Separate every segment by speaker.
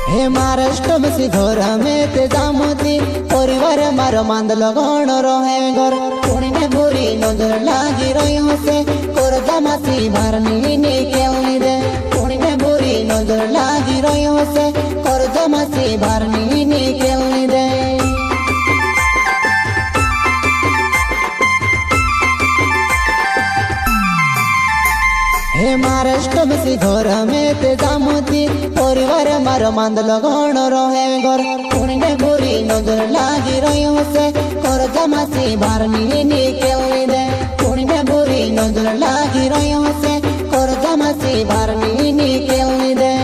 Speaker 1: हे महाराष्ट्र बसी घर में ते जामती परिवार मार मांद लगन रहे घर पुणी ने बुरी नजर लागी रही से कर जमासी भारनी ने केवनी दे पुणी ने बुरी नजर लागी रही से कर जमासी भारनी ने केवनी दे। हे महाराष्ट्र बसी घर में ते जामती परिवार मार मांद लगन रहे घर पुणी ने बुरी नजर लागी रही से कर जमासी भारनी ने केवनी दे पुणी ने बुरी नजर लागी रही से कर जमासी भारनी ने केवनी दे।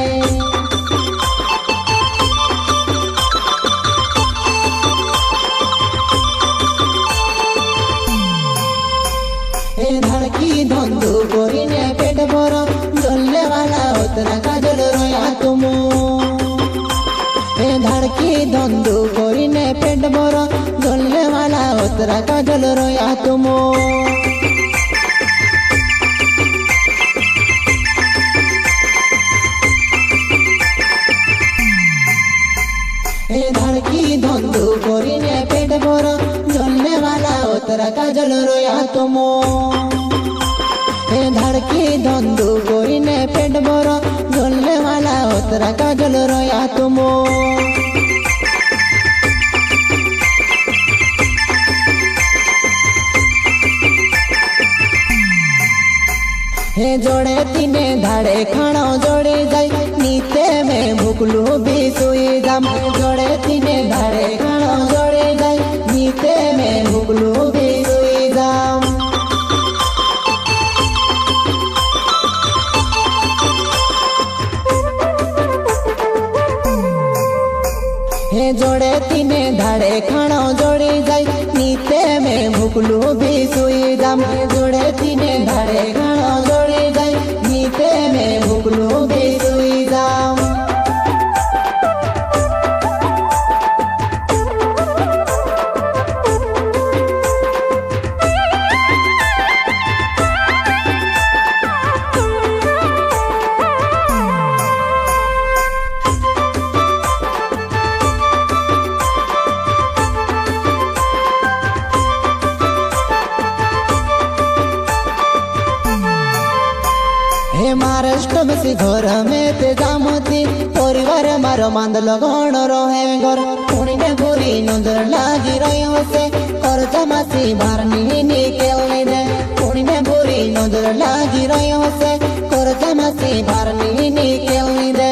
Speaker 1: धड़की धंधु कोरी ने पेट भर जलने वाला उतना काजल रोया तुम धड़की धंधु कोरी ने पेट भर जलने वाला उतना काजल रोया तुम धड़की धंधु कोरी ने पेट भर जलने वाला उतरा काजल रोया तुम धड़की धंधु कोरी ने पेट भर जलने वाला उतरा काजल रोया तुम। हे जोड़े तीने धाड़े खाना जोड़े जाई नीते में भूखलू भी सोई जाम जोड़े तीने धाड़े खाना जोड़े जाई नीते में भूखलू भी सोई जाम। हे जोड़े तीने धाड़े खाना जोड़े जाई नीते में भूखलू भी सोई जाम जोड़े तीने धाड़े खाना जोड़े जाई नीते में भूखलू भी सोई जाम। हे महाराष्ट्र बसी घर में ते जामती परिवार मार मांद लगन रहे घर पुणी ने बुरी नजर लागी रही से कर जमासी भारनी ने केवनी दे पुणी ने बुरी नजर लागी रही से कर जमासी भारनी ने केवनी दे।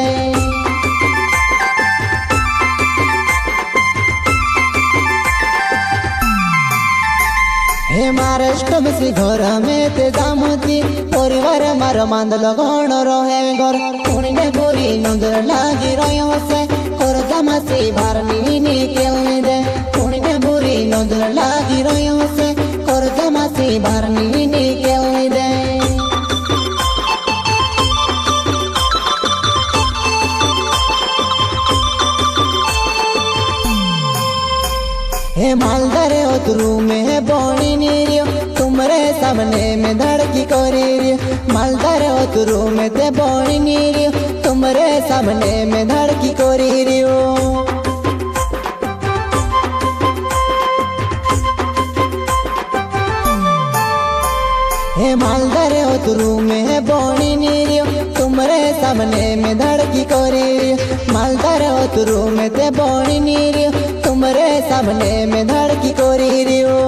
Speaker 1: हे महाराष्ट्र बसी घर में ते जामती परिवार मार मांद लगन रहे घर पुणी ने बुरी नजर लागी रही से कर जमासी भारनी ने केवनी दे पुणी ने बुरी नजर लागी रही से कर जमासी भारनी ने केवनी दे। हे मालदार उतरू में बोनी नीरियो तुमरे सामने में धड़की कोरी रियो मालदार उतरू में ते बोनी नीरियो तुमरे सामने में धड़की कोरी रियो। हे मालदार उतरू में बोनी नीरियो तुमरे सामने में धड़की कोरी रियो मालदार उतरू में ते बोनी नीरियो तुमरे सामने में धड़की कोरी रियो।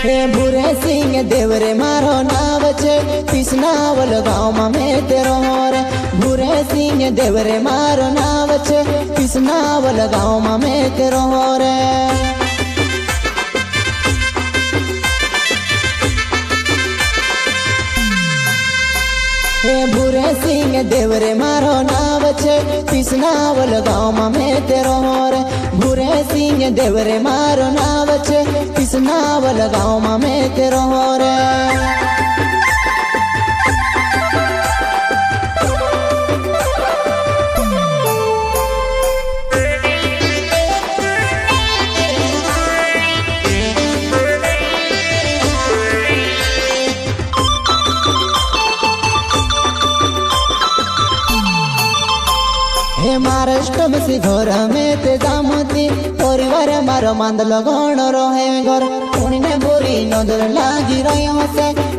Speaker 1: हे भूरे सिंह देवरे मारो नाव छे पिसनावल गाँव में तेरो रे भूरे सिंह देवरे मारो नाव छे पिसनावल गाँव में तेरो रे। हे भूरे सिंह देवरे मारो नाव छे पिसनावल गाँव में तेरो रे भूरे सिंह देवरे मारो नाव छे पिसनावल गाँव में तेरो रे। अष्टम से घर में ते जामुती परिवार मार मांद लगन रहे घर पुणी ने बोरी नजर लागी रही से